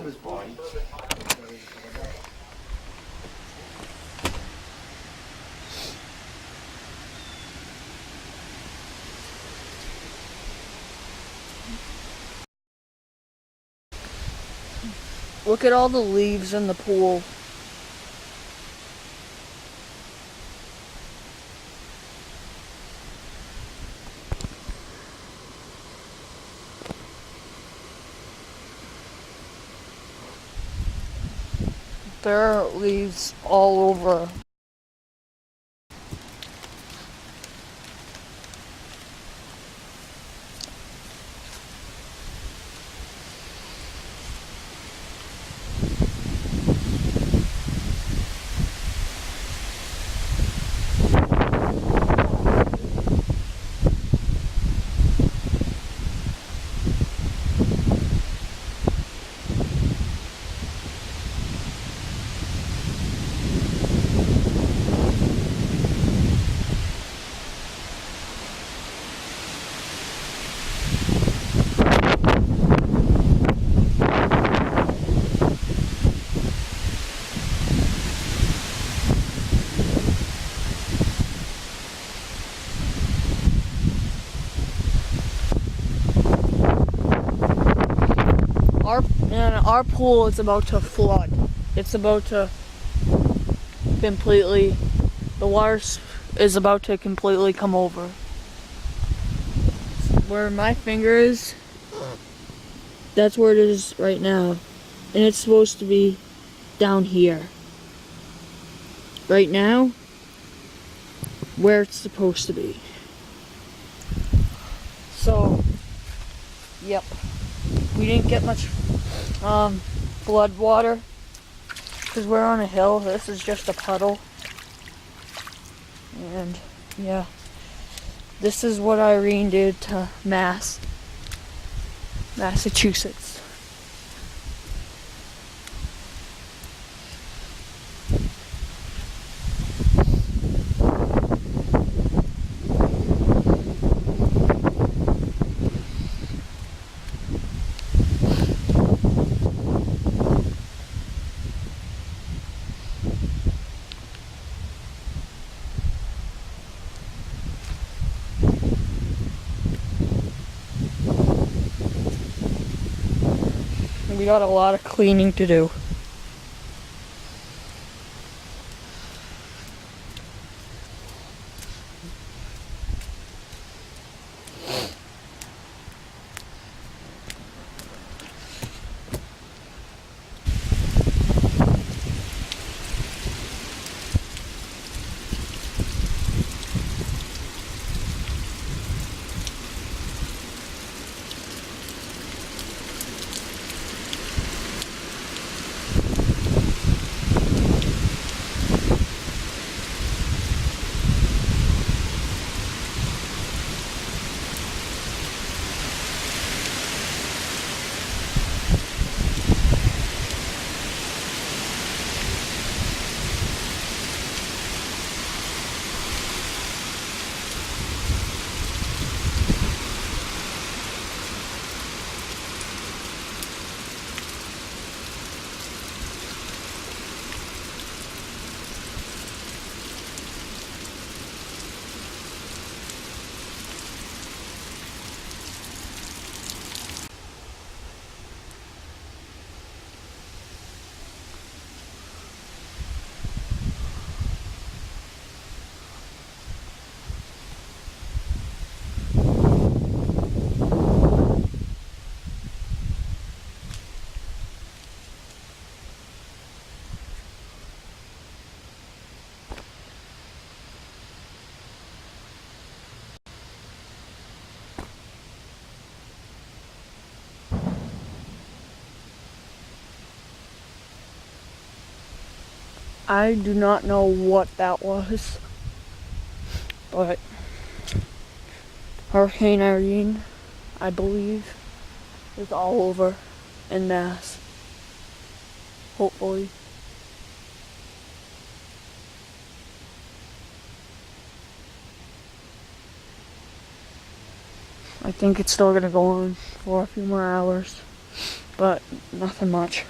to his body. Look at all the leaves in the pool. There are leaves all over. Our pool is about to flood. It's about to completely, the water is about to completely come over. Where my finger is, that's where it is right now. And it's supposed to be down here. Right now, where it's supposed to be. So, yep. We didn't get much flood water because we're on a hill. This is just a puddle. And yeah, this is what Irene did to Massachusetts. We got a lot of cleaning to do. I do not know what that was, but Hurricane Irene, I believe, is all over in Mass. Hopefully. I think it's still gonna go on for a few more hours. but nothing much.